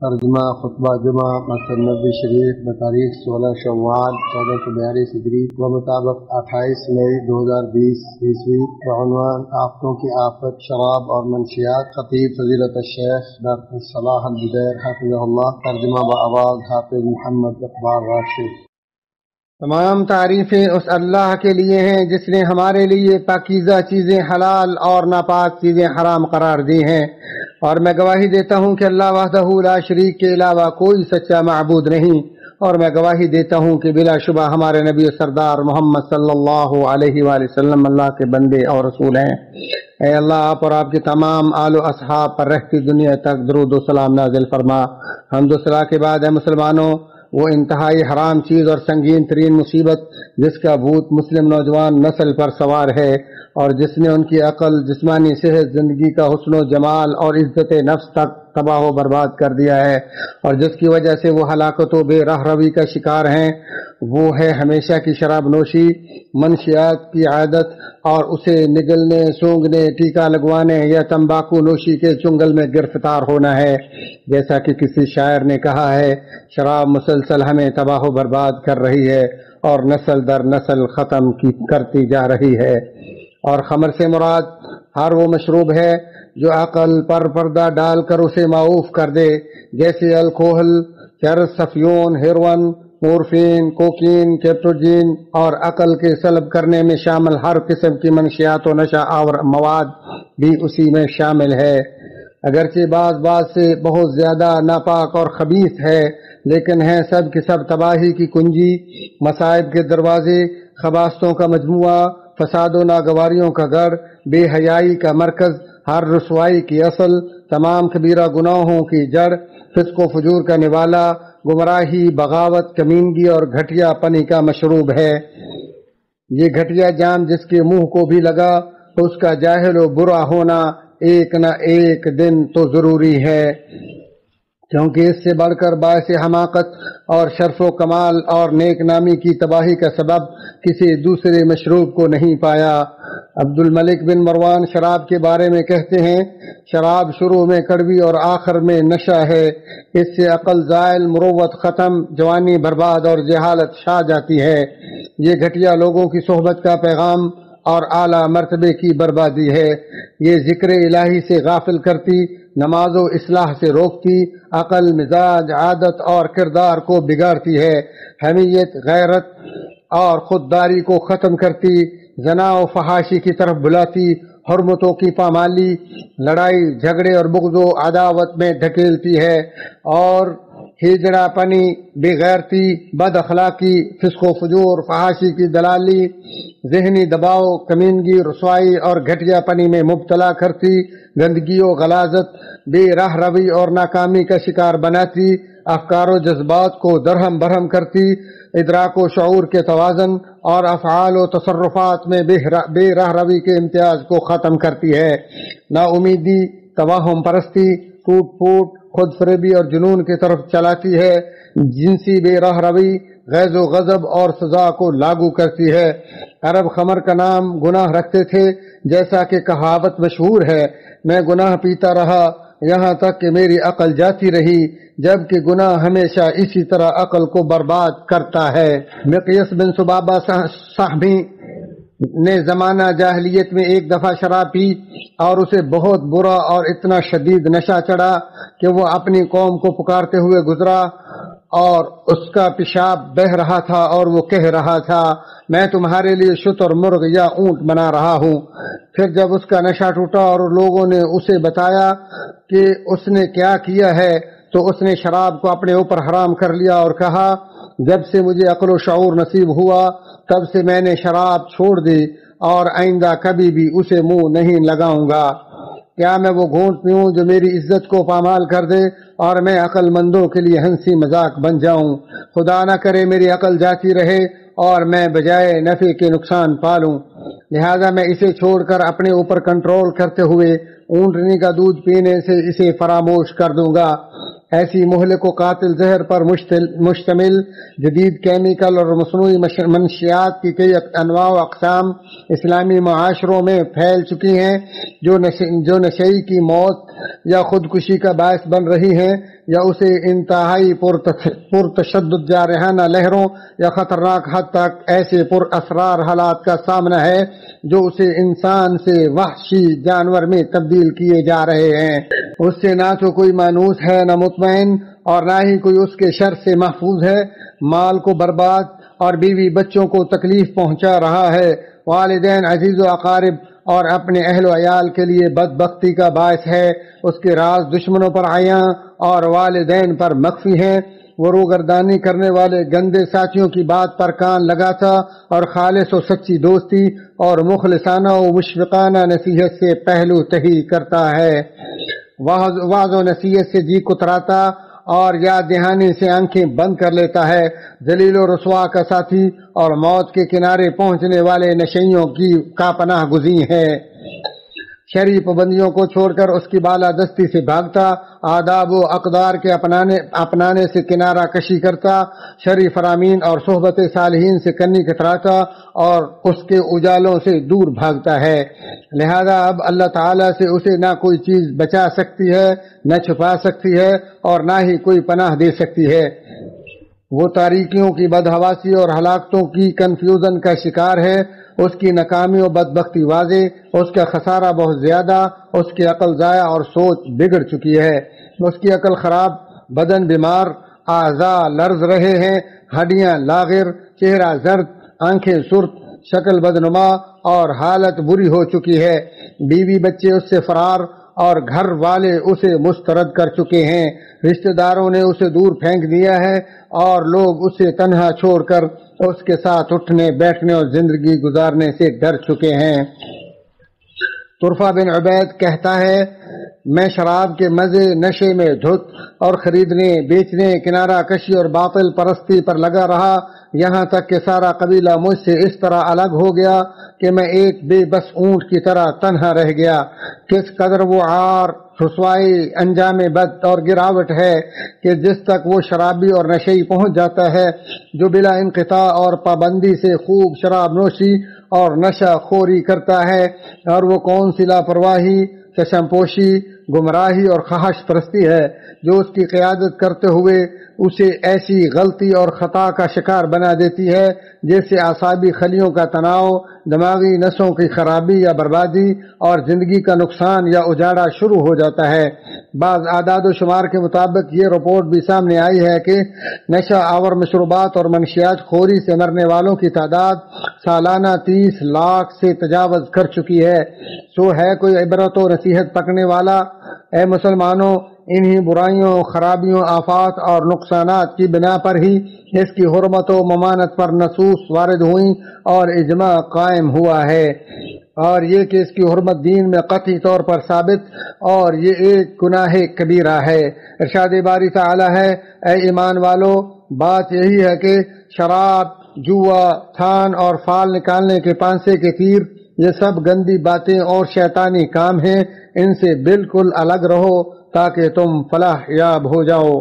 ترجمہ خطبہ جمعہ مسجد نبوی شریف بتاریخ 16 شوال 1442 ہجری و مطابق 28 مئی 2020 عیسوی بعنوان آفتوں کی آفت شراب اور منشیات خطیب فضیلت الشیخ ڈاکٹر صلاح الزبیر حفظہ اللہ ترجمہ بآواز حافظ محمد اقبال راشد۔ تمام تعریفیں اس اللہ کے لیے ہیں جس نے ہمارے لیے پاکیزہ چیزیں حلال اور ناپاک چیزیں حرام قرار دی ہیں، اور میں گواہی دیتا ہوں کہ اللہ وحدہ لا شریک کے علاوہ کوئی سچا معبود نہیں، اور میں گواہی دیتا ہوں کہ بلا شبہ ہمارے نبی سردار محمد صلی اللہ علیہ وآلہ وسلم اللہ کے بندے اور رسول ہیں۔ اے اللہ، آپ اور آپ کے تمام آل و اصحاب پر رہتی دنیا تک درود و سلام نازل فرما۔ حمد و ثنا کے بعد اے مسلمانوں، وہ انتہائی حرام چیز اور سنگین ترین مصیبت جس کا بھوت مسلم نوجوان نسل پر سوار ہے، اور جس نے ان کی عقل، جسمانی صحت، زندگی کا حسن و جمال اور عزت نفس تک تباہ و برباد کر دیا ہے، اور جس کی وجہ سے وہ ہلاکت و بے راہ روی کا شکار ہیں، وہ ہے ہمیشہ کی شراب نوشی، منشیات کی عادت، اور اسے نگلنے، سونگھنے، ٹیکا لگوانے یا تمباکو نوشی کے چنگل میں گرفتار ہونا ہے۔ جیسا کہ کسی شاعر نے کہا ہے، شراب مسلسل ہمیں تباہ و برباد کر رہی ہے اور نسل در نسل ختم کرتی جا رہی ہے۔ اور خمر سے مراد ہر وہ مشروب ہے جو عقل پر پردہ ڈال کر اسے معوف کر دے، جیسے الکوہل، چرس، سفیون، ہیروئن، مورفین، کوکین، کیپٹوجین، اور عقل کے سلب کرنے میں شامل ہر قسم کی منشیات و نشہ آور مواد بھی اسی میں شامل ہے۔ اگرچہ بعض سے بہت زیادہ ناپاک اور خبیث ہے، لیکن ہیں سب کے سب تباہی کی کنجی، مصائب کے دروازے، خباثتوں کا مجموعہ، فساد و ناگواریوں کا گھر، بے حیائی کا مرکز، ہر رسوائی کی اصل، تمام کبیرہ گناہوں کی جڑ، فسق و فجور کا نوالا، گمراہی، بغاوت، کمینگی اور گھٹیا پنی کا مشروب ہے۔ یہ گھٹیا جام جس کے منہ کو بھی لگا، اس کا جاہل و برا ہونا ایک نہ ایک دن تو ضروری ہے، کیونکہ اس سے بڑھ کر باعث حماقت اور شرف و کمال اور نیک نامی کی تباہی کا سبب کسی دوسرے مشروب کو نہیں پایا۔ عبد الملک بن مروان شراب کے بارے میں کہتے ہیں، شراب شروع میں کڑوی اور آخر میں نشہ ہے، اس سے عقل زائل، مروت ختم، جوانی برباد اور جہالت چھا جاتی ہے۔ یہ گھٹیا لوگوں کی صحبت کا پیغام اور اعلیٰ مرتبے کی بربادی ہے۔ یہ ذکر الہی سے غافل کرتی، نماز و اصلاح سے روکتی، عقل، مزاج، عادت اور کردار کو بگاڑتی ہے، حمیت، غیرت اور خودداری کو ختم کرتی، زنا و فحاشی کی طرف بلاتی، حرمتوں کی پامالی، لڑائی جھگڑے اور بغض و عداوت میں دھکیلتی ہے، اور ہجڑا پنی، بے غیرتی، بد اخلاقی، فسق و فجور، فحاشی کی دلالی، ذہنی دباؤ، کمینگی، رسوائی اور گھٹیا پنی میں مبتلا کرتی، گندگی و غلاظت، بے راہ روی اور ناکامی کا شکار بناتی، افکار و جذبات کو درہم برہم کرتی، ادراک و شعور کے توازن اور افعال و تصرفات میں بے راہ روی کے امتیاز کو ختم کرتی ہے، نا امیدی، توہم پرستی، ٹوٹ پھوٹ، خود فریبی اور جنون کی طرف چلاتی ہے، جنسی بے راہ روی، غیظ و غضب اور سزا کو لاگو کرتی ہے۔ عرب خمر کا نام گناہ رکھتے تھے، جیسا کہ کہاوت مشہور ہے، میں گناہ پیتا رہا یہاں تک کہ میری عقل جاتی رہی، جبکہ گناہ ہمیشہ اسی طرح عقل کو برباد کرتا ہے۔ مقیس بن سبابہ صحابی نے زمانہ جاہلیت میں ایک دفعہ شراب پی اور اسے بہت برا اور اتنا شدید نشہ چڑھا کہ وہ اپنی قوم کو پکارتے ہوئے گزرا، اور اس کا پیشاب بہہ رہا تھا اور وہ کہہ رہا تھا، میں تمہارے لیے شتر، مرغ یا اونٹ بنا رہا ہوں۔ پھر جب اس کا نشہ ٹوٹا اور لوگوں نے اسے بتایا کہ اس نے کیا کیا ہے، تو اس نے شراب کو اپنے اوپر حرام کر لیا اور کہا، جب سے مجھے عقل و شعور نصیب ہوا تب سے میں نے شراب چھوڑ دی اور آئندہ کبھی بھی اسے منہ نہیں لگاؤں گا۔ کیا میں وہ گھونٹ پیوں جو میری عزت کو پامال کر دے اور میں عقل مندوں کے لیے ہنسی مذاق بن جاؤں؟ خدا نہ کرے میری عقل جاتی رہے اور میں بجائے نفع کے نقصان پالوں، لہذا میں اسے چھوڑ کر اپنے اوپر کنٹرول کرتے ہوئے اونٹنی کا دودھ پینے سے اسے فراموش کر دوں گا۔ ایسی مہلک و قاتل زہر پر مشتمل جدید کیمیکل اور مصنوعی منشیات کی کئی انواع و اقسام اسلامی معاشروں میں پھیل چکی ہیں، جو نشئی کی موت یا خودکشی کا باعث بن رہی ہیں۔ یا اسے انتہائی پرتشدد جارحانہ لہروں یا خطرناک حد تک ایسے پر اسرار حالات کا سامنا ہے جو اسے انسان سے وحشی جانور میں تبدیل کیے جا رہے ہیں۔ اس سے نہ تو کوئی مانوس ہے نہ مطمئن، اور نہ ہی کوئی اس کے شر سے محفوظ ہے۔ مال کو برباد اور بیوی بچوں کو تکلیف پہنچا رہا ہے، والدین، عزیز و اقارب اور اپنے اہل و عیال کے لیے بدبختی کا باعث ہے۔ اس کے راز دشمنوں پر عیاں اور والدین پر مخفی ہیں۔ وہ روگردانی کرنے والے گندے ساتھیوں کی بات پر کان لگاتا اور خالص و سچی دوستی اور مخلصانہ و مشفقانہ نصیحت سے پہلو تہی کرتا ہے۔ وعظ و نصیحت سے جی کتراتا اور یاد دہانی سے آنکھیں بند کر لیتا ہے۔ ذلیل و رسوا کا ساتھی اور موت کے کنارے پہنچنے والے نشیوں کا پناہ گزین ہے۔ شرعی پابندیوں کو چھوڑ کر اس کی بالادستی سے بھاگتا، آداب و اقدار کے اپنانے سے کنارہ کشی کرتا، شرعی فرامین اور صحبت صالحین سے کنی کتراتا اور اس کے اجالوں سے دور بھاگتا ہے۔ لہذا اب اللہ تعالیٰ سے اسے نہ کوئی چیز بچا سکتی ہے، نہ چھپا سکتی ہے، اور نہ ہی کوئی پناہ دے سکتی ہے۔ وہ تاریکیوں کی بدحواسی اور ہلاکتوں کی کنفیوژن کا شکار ہے۔ اس کی ناکامی و بدبختی واضح، اس کا خسارہ بہت زیادہ، اس کی عقل ضائع اور سوچ بگڑ چکی ہے۔ اس کی عقل خراب، بدن بیمار، اعضاء لرز رہے ہیں، ہڈیاں لاغر، چہرہ زرد، آنکھیں سرخ، شکل بدنما اور حالت بری ہو چکی ہے۔ بیوی بچے اس سے فرار اور گھر والے اسے مسترد کر چکے ہیں۔ رشتہ داروں نے اسے دور پھینک دیا ہے اور لوگ اسے تنہا چھوڑ کر اس کے ساتھ اٹھنے بیٹھنے اور زندگی گزارنے سے ڈر چکے ہیں۔ طرفہ بن عبید کہتا ہے، میں شراب کے مزے نشے میں دھت اور خریدنے بیچنے کنارہ کشی اور باطل پرستی پر لگا رہا، یہاں تک کہ سارا قبیلہ مجھ سے اس طرح الگ ہو گیا کہ میں ایک بے بس اونٹ کی طرح تنہا رہ گیا۔ کس قدر وہ عار، رسوائی، انجام بد اور گراوٹ ہے کہ جس تک وہ شرابی اور نشئی پہنچ جاتا ہے جو بلا انقطاع اور پابندی سے خوب شراب نوشی اور نشہ خوری کرتا ہے، اور وہ کون سی لاپرواہی، چشم پوشی، گمراہی اور خواہش پرستی ہے جو اس کی قیادت کرتے ہوئے اسے ایسی غلطی اور خطا کا شکار بنا دیتی ہے جیسے اعصابی خلیوں کا تناؤ، دماغی نسوں کی خرابی یا بربادی اور زندگی کا نقصان یا اجاڑا شروع ہو جاتا ہے۔ بعض اعداد و شمار کے مطابق یہ رپورٹ بھی سامنے آئی ہے کہ نشہ آور مشروبات اور منشیات خوری سے مرنے والوں کی تعداد سالانہ 30 لاکھ سے تجاوز کر چکی ہے۔ سو ہے کوئی عبرت و نصیحت پکڑنے والا؟ اے مسلمانوں، انہی برائیوں، خرابیوں، آفات اور نقصانات کی بنا پر ہی اس کی حرمت و ممانت پر نصوص وارد ہوئیں اور اجماع قائم ہوا ہے، اور یہ کہ اس کی حرمت دین میں قطعی طور پر ثابت، اور یہ ایک گناہ کبیرہ ہے۔ ارشاد باری تعالی ہے، اے ایمان والو، بات یہی ہے کہ شراب، جوا، تھان اور فال نکالنے کے پانسے کے تیر، یہ سب گندی باتیں اور شیطانی کام ہیں، ان سے بالکل الگ رہو تاکہ تم فلاح یاب ہو جاؤ۔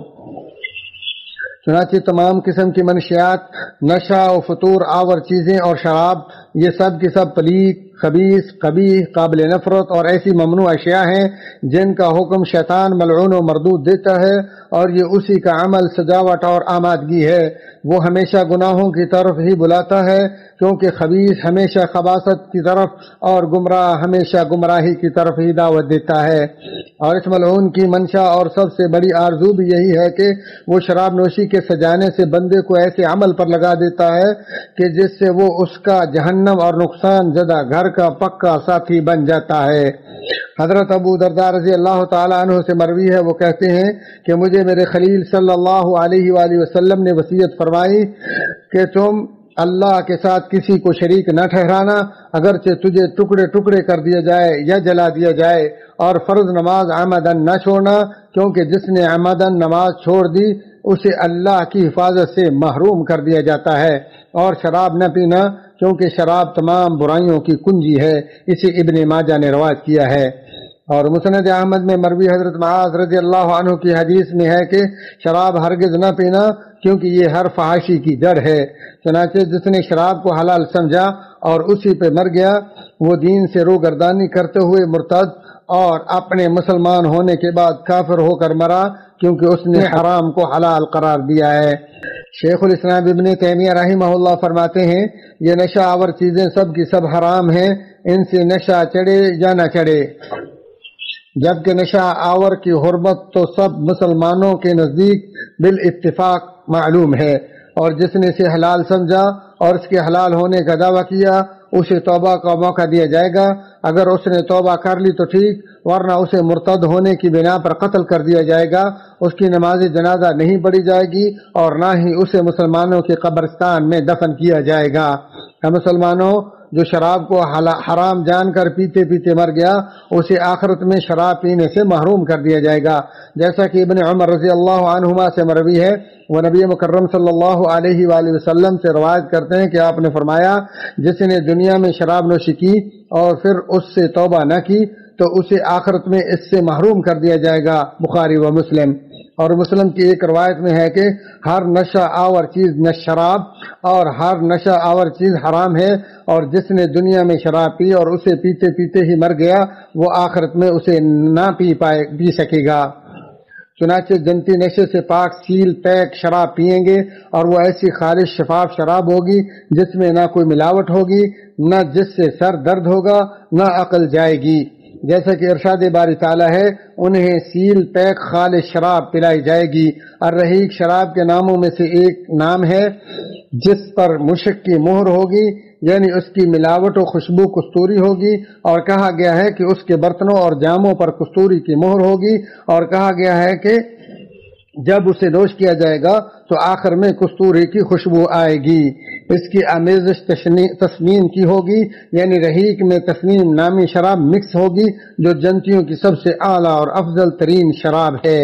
چنانچہ تمام قسم کی منشیات، نشہ و فطور آور چیزیں اور شراب، یہ سب کی سب پلید، خبیث، قبیح، قابل نفرت اور ایسی ممنوع اشیاء ہیں جن کا حکم شیطان ملعون و مردود دیتا ہے، اور یہ اسی کا عمل، سجاوٹ اور آمادگی ہے۔ وہ ہمیشہ گناہوں کی طرف ہی بلاتا ہے، کیونکہ خبیث ہمیشہ خباثت کی طرف اور گمراہ ہمیشہ گمراہی کی طرف ہی دعوت دیتا ہے۔ اور اس ملعون کی منشا اور سب سے بڑی آرزو بھی یہی ہے کہ وہ شراب نوشی کے سجانے سے بندے کو ایسے عمل پر لگا دیتا ہے کہ جس سے وہ اس کا جہنم اور نقصان زدہ گھر کا پکا ساتھی بن جاتا ہے۔ حضرت ابو درداء رضی اللہ تعالیٰ عنہ سے مروی ہے، وہ کہتے ہیں کہ مجھے میرے خلیل صلی اللہ علیہ وآلہ وسلم نے وصیت فرمائی کہ تم اللہ کے ساتھ کسی کو شریک نہ ٹھہرانا، اگرچہ تجھے ٹکڑے ٹکڑے کر دیا جائے یا جلا دیا جائے، اور فرض نماز عمدن نہ چھوڑنا، کیونکہ جس نے عمدن نماز چھوڑ دی اسے اللہ کی حفاظت سے محروم کر دیا جاتا ہے، اور شراب نہ پینا، کیونکہ شراب تمام برائیوں کی کنجی ہے۔ اسے ابن ماجہ نے روایت کیا ہے۔ اور مسند احمد میں مروی حضرت معاذ رضی اللہ عنہ کی حدیث میں ہے کہ شراب ہرگز نہ پینا، کیونکہ یہ ہر فحاشی کی جڑ ہے۔ چنانچہ جس نے شراب کو حلال سمجھا اور اسی پہ مر گیا، وہ دین سے روگردانی کرتے ہوئے مرتد اور اپنے مسلمان ہونے کے بعد کافر ہو کر مرا، کیونکہ اس نے حرام کو حلال قرار دیا ہے۔ شیخ الاسلام ابن تیمیہ رحمہ اللہ فرماتے ہیں یہ نشہ آور چیزیں سب کی سب حرام ہیں، ان سے نشہ چڑھے یا نہ چڑھے، جبکہ نشہ آور کی حرمت تو سب مسلمانوں کے نزدیک بالاتفاق معلوم ہے، اور جس نے اسے حلال سمجھا اور اس کے حلال ہونے کا دعویٰ کیا اسے توبہ کا موقع دیا جائے گا۔ اگر اس نے توبہ کر لی تو ٹھیک، ورنہ اسے مرتد ہونے کی بنا پر قتل کر دیا جائے گا۔ اس کی نماز جنازہ نہیں پڑھی جائے گی اور نہ ہی اسے مسلمانوں کے قبرستان میں دفن کیا جائے گا۔ مسلمانوں، جو شراب کو حرام جان کر پیتے پیتے مر گیا اسے آخرت میں شراب پینے سے محروم کر دیا جائے گا، جیسا کہ ابن عمر رضی اللہ عنہما سے مروی ہے۔ وہ نبی مکرم صلی اللہ علیہ وآلہ وسلم سے روایت کرتے ہیں کہ آپ نے فرمایا جس نے دنیا میں شراب نوشی کی اور پھر اس سے توبہ نہ کی تو اسے آخرت میں اس سے محروم کر دیا جائے گا، بخاری و مسلم۔ اور مسلم کی ایک روایت میں ہے کہ ہر نشہ آور چیز شراب اور ہر نشہ آور چیز حرام ہے، اور جس نے دنیا میں شراب پی اور اسے پیتے پیتے ہی مر گیا وہ آخرت میں اسے نہ پی سکے گا۔ چنانچہ جنتی نشے سے پاک سیل پیک شراب پیئیں گے، اور وہ ایسی خالص شفاف شراب ہوگی جس میں نہ کوئی ملاوٹ ہوگی، نہ جس سے سر درد ہوگا، نہ عقل جائے گی، جیسا کہ ارشاد باری تعالیٰ ہے انہیں سیل پیک خالص شراب پلائی جائے گی۔ الرحیق شراب کے ناموں میں سے ایک نام ہے جس پر مشک کی مہر ہوگی، یعنی اس کی ملاوٹ و خوشبو کستوری ہوگی، اور کہا گیا ہے کہ اس کے برتنوں اور جاموں پر کستوری کی مہر ہوگی، اور کہا گیا ہے کہ جب اسے نوش کیا جائے گا تو آخر میں کستوری کی خوشبو آئے گی۔ اس کی آمیزش تسنیم کی ہوگی، یعنی رحیق میں تسنیم نامی شراب مکس ہوگی جو جنتیوں کی سب سے اعلیٰ اور افضل ترین شراب ہے۔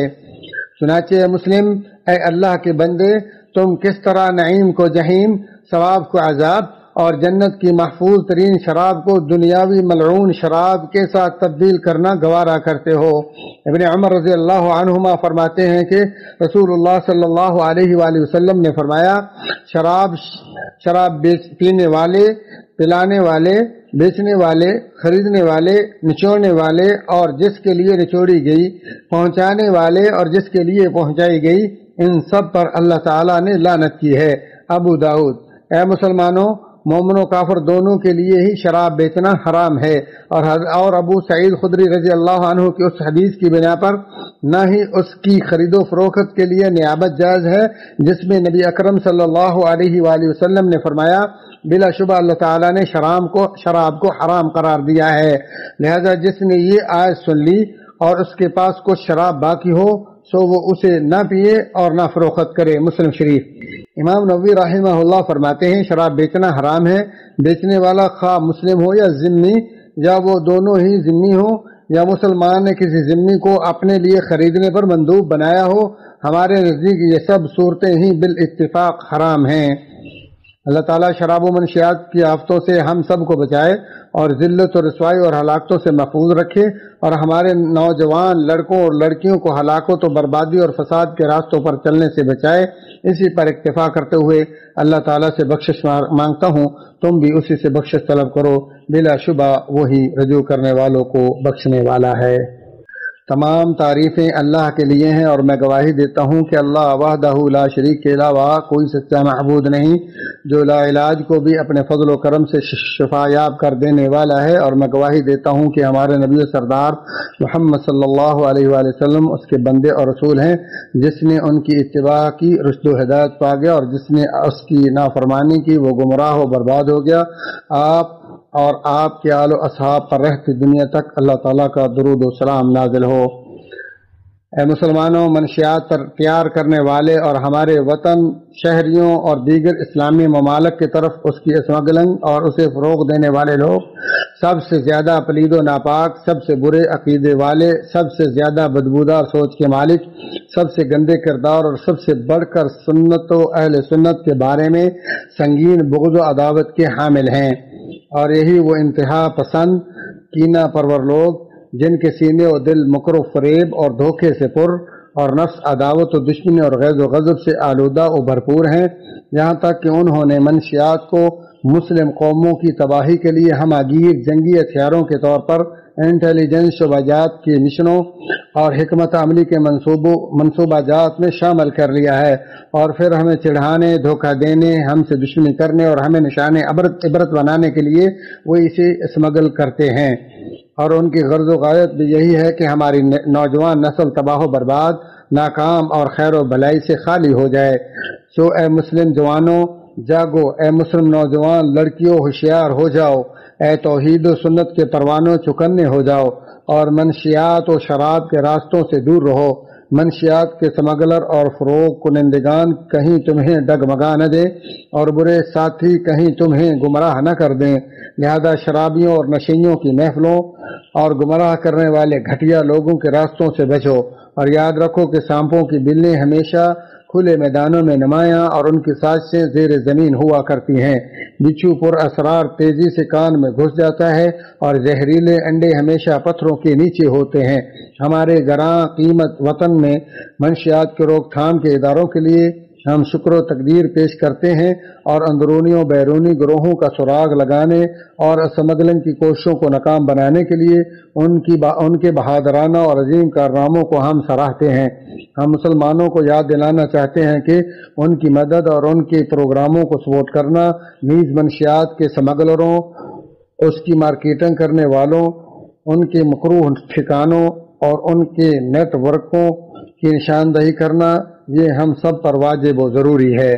چنانچہ مسلم، اے اللہ کے بندے، تم کس طرح نعیم کو جہنم، ثواب کو عذاب اور جنت کی محفوظ ترین شراب کو دنیاوی ملعون شراب کے ساتھ تبدیل کرنا گوارا کرتے ہو۔ ابن عمر رضی اللہ عنہما فرماتے ہیں کہ رسول اللہ صلی اللہ علیہ وآلہ وسلم نے فرمایا شراب پینے والے، پلانے والے، بیچنے والے، خریدنے والے، نچوڑنے والے اور جس کے لیے نچوڑی گئی، پہنچانے والے اور جس کے لیے پہنچائی گئی، ان سب پر اللہ تعالیٰ نے لعنت کی ہے۔ ابو داؤد۔ اے مسلمانوں، مومن و کافر دونوں کے لیے ہی شراب بیچنا حرام ہے، اور ابو سعید خدری رضی اللہ عنہ کی اس حدیث کی بنا پر نہ ہی اس کی خرید و فروخت کے لیے نیابت جائز ہے جس میں نبی اکرم صلی اللہ علیہ وآلہ وسلم نے فرمایا بلا شبہ اللہ تعالیٰ نے شراب کو حرام قرار دیا ہے، لہذا جس نے یہ آیت سن لی اور اس کے پاس کچھ شراب باقی ہو سو وہ اسے نہ پیے اور نہ فروخت کرے۔ مسلم شریف۔ امام نووی رحمہ اللہ فرماتے ہیں شراب بیچنا حرام ہے، بیچنے والا خواہ مسلم ہو یا ذمی، یا وہ دونوں ہی ذمی ہو، یا مسلمان نے کسی ذمی کو اپنے لیے خریدنے پر مندوب بنایا ہو، ہمارے نزدیک یہ سب صورتیں ہی بالاتفاق حرام ہیں۔ اللہ تعالیٰ شراب و منشیات کی آفتوں سے ہم سب کو بچائے اور ذلت و رسوائی اور ہلاکتوں سے محفوظ رکھے، اور ہمارے نوجوان لڑکوں اور لڑکیوں کو ہلاکت و بربادی اور فساد کے راستوں پر چلنے سے بچائے۔ اسی پر اکتفا کرتے ہوئے اللہ تعالیٰ سے بخشش مانگتا ہوں، تم بھی اسی سے بخشش طلب کرو، بلا شبہ وہی رجوع کرنے والوں کو بخشنے والا ہے۔ تمام تعریفیں اللہ کے لیے ہیں، اور میں گواہی دیتا ہوں کہ اللہ وحدہ لا شریک کے علاوہ کوئی سچا معبود نہیں، جو لا علاج کو بھی اپنے فضل و کرم سے شفا یاب کر دینے والا ہے، اور میں گواہی دیتا ہوں کہ ہمارے نبی سردار محمد صلی اللہ علیہ وآلہ وسلم اس کے بندے اور رسول ہیں۔ جس نے ان کی اتباع کی رشد و ہدایت پا گیا، اور جس نے اس کی نافرمانی کی وہ گمراہ و برباد ہو گیا۔ آپ اور آپ کے آل و اصحاب پر رہتی دنیا تک اللہ تعالیٰ کا درود و سلام نازل ہو۔ اے مسلمانوں، منشیات پر پیار کرنے والے اور ہمارے وطن، شہریوں اور دیگر اسلامی ممالک کی طرف اس کی اسمگلنگ اور اسے فروغ دینے والے لوگ سب سے زیادہ پلید و ناپاک، سب سے برے عقیدے والے، سب سے زیادہ بدبودار سوچ کے مالک، سب سے گندے کردار اور سب سے بڑھ کر سنت و اہل سنت کے بارے میں سنگین بغض و عداوت کے حامل ہیں، اور یہی وہ انتہا پسند کینہ پرور لوگ جن کے سینے و دل مکر و فریب اور دھوکے سے پر اور نفس عداوت و دشمنی اور غیظ و غضب سے آلودہ و بھرپور ہیں، یہاں تک کہ انہوں نے منشیات کو مسلم قوموں کی تباہی کے لیے ہمہ گیر جنگی ہتھیاروں کے طور پر انٹیلیجنس شعبہ جات کے مشنوں اور حکمت عملی کے منصوبہ جات میں شامل کر لیا ہے، اور پھر ہمیں چڑھانے، دھوکہ دینے، ہم سے دشمنی کرنے اور ہمیں نشان عبرت بنانے کے لیے وہ اسے اسمگل کرتے ہیں، اور ان کی غرض و غایت بھی یہی ہے کہ ہماری نوجوان نسل تباہ و برباد، ناکام اور خیر و بلائی سے خالی ہو جائے۔ سو اے مسلم جوانوں جاگو، اے مسلم نوجوان لڑکیوں ہوشیار ہو جاؤ، اے توحید و سنت کے پروانوں چکنے ہو جاؤ، اور منشیات و شراب کے راستوں سے دور رہو۔ منشیات کے سمگلر اور فروغ کنندگان کہیں تمہیں ڈگمگا نہ دیں، اور برے ساتھی کہیں تمہیں گمراہ نہ کر دیں، لہذا شرابیوں اور نشیوں کی محفلوں اور گمراہ کرنے والے گھٹیا لوگوں کے راستوں سے بچو، اور یاد رکھو کہ سانپوں کی بلیں ہمیشہ کھلے میدانوں میں نمایاں اور ان کی سازشیں زیر زمین ہوا کرتی ہیں۔ بچھو پر اسرار تیزی سے کان میں گھس جاتا ہے، اور زہریلے انڈے ہمیشہ پتھروں کے نیچے ہوتے ہیں۔ ہمارے گراں قیمت وطن میں منشیات کے روک تھام کے اداروں کے لیے ہم شکر و تقدیر پیش کرتے ہیں، اور اندرونی و بیرونی گروہوں کا سراغ لگانے اور اسمگلنگ کی کوششوں کو ناکام بنانے کے لیے ان کے بہادرانہ اور عظیم کارناموں کو ہم سراہتے ہیں۔ ہم مسلمانوں کو یاد دلانا چاہتے ہیں کہ ان کی مدد اور ان کے پروگراموں کو سپورٹ کرنا نیز منشیات کے سمگلروں، اس کی مارکیٹنگ کرنے والوں، ان کے مکروہ ٹھکانوں اور ان کے نیٹ ورکوں کی نشاندہی کرنا، یہ ہم سب پر واجب و ضروری ہے،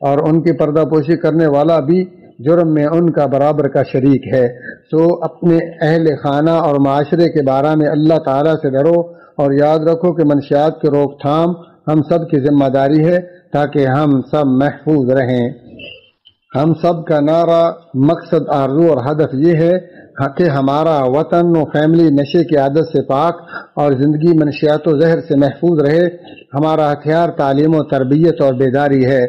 اور ان کی پردہ پوشی کرنے والا بھی جرم میں ان کا برابر کا شریک ہے۔ سو اپنے اہل خانہ اور معاشرے کے بارے میں اللہ تعالیٰ سے ڈرو، اور یاد رکھو کہ منشیات کی روک تھام ہم سب کی ذمہ داری ہے تاکہ ہم سب محفوظ رہیں۔ ہم سب کا نعرہ، مقصد، آرزو اور ہدف یہ ہے کہ ہمارا وطن و فیملی نشے کی عادت سے پاک اور زندگی منشیات و زہر سے محفوظ رہے۔ ہمارا ہتھیار تعلیم و تربیت اور بیداری ہے،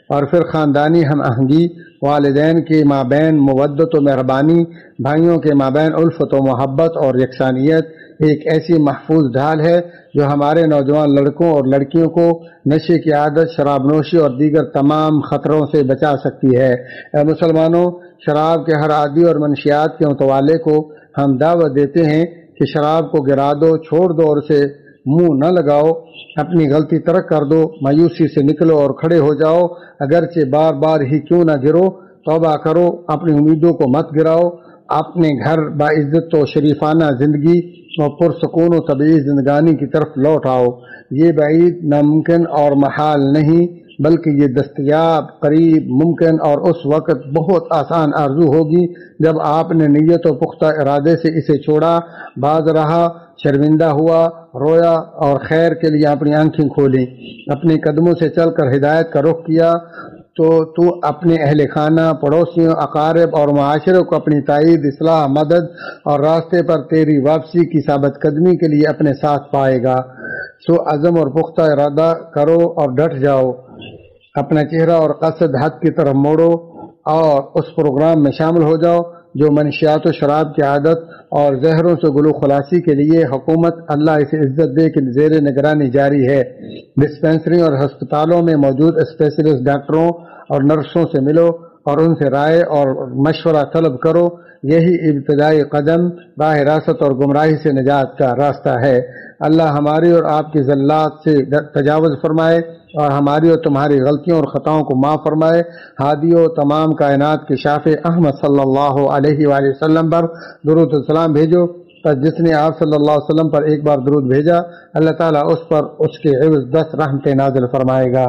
اور پھر خاندانی ہم آہنگی، والدین کے مابین مودت و مہربانی، بھائیوں کے مابین الفت و محبت اور یکسانیت ایک ایسی محفوظ ڈھال ہے جو ہمارے نوجوان لڑکوں اور لڑکیوں کو نشے کی عادت، شراب نوشی اور دیگر تمام خطروں سے بچا سکتی ہے۔ اے مسلمانوں، شراب کے ہر عادی اور منشیات کے متوالے کو ہم دعوت دیتے ہیں کہ شراب کو گرا دو، چھوڑ دو اور اسے منہ نہ لگاؤ، اپنی غلطی ترک کر دو، مایوسی سے نکلو اور کھڑے ہو جاؤ، اگرچہ بار بار ہی کیوں نہ گرو، توبہ کرو، اپنی امیدوں کو مت گراؤ، اپنے گھر باعزت و شریفانہ زندگی اور پرسکون و طبیعی زندگانی کی طرف لوٹ آؤ۔ یہ بعید، ناممکن اور محال نہیں، بلکہ یہ دستیاب، قریب، ممکن اور اس وقت بہت آسان آرزو ہوگی جب آپ نے نیت و پختہ ارادے سے اسے چھوڑا، باز رہا، شرمندہ ہوا، رویا اور خیر کے لیے اپنی آنکھیں کھولیں، اپنے قدموں سے چل کر ہدایت کا رخ کیا، تو اپنے اہل خانہ، پڑوسیوں، اقارب اور معاشرے کو اپنی تائید، اصلاح، مدد اور راستے پر تیری واپسی کی ثابت قدمی کے لیے اپنے ساتھ پائے گا۔ سو عزم اور پختہ ارادہ کرو اور ڈٹ جاؤ، اپنا چہرہ اور قصد حق کی طرف موڑو، اور اس پروگرام میں شامل ہو جاؤ جو منشیات و شراب کی عادت اور زہروں سے گلو خلاصی کے لیے حکومت اللہ اسے عزت دے کے زیر نگرانی جاری ہے۔ ڈسپنسری اور ہسپتالوں میں موجود اسپیشلسٹ ڈاکٹروں اور نرسوں سے ملو اور ان سے رائے اور مشورہ طلب کرو، یہی ابتدائی قدم راہ راست اور گمراہی سے نجات کا راستہ ہے۔ اللہ ہماری اور آپ کی زلات سے تجاوز فرمائے، اور ہماری اور تمہاری غلطیوں اور خطاؤں کو معاف فرمائے۔ ہادی و تمام کائنات کے شافع احمد صلی اللہ علیہ وآلہ وسلم پر درود و سلام بھیجو، پس جس نے آپ صلی اللہ علیہ وسلم پر ایک بار درود بھیجا، اللہ تعالیٰ اس پر اس کے عوض 10 رحمتیں نازل فرمائے گا۔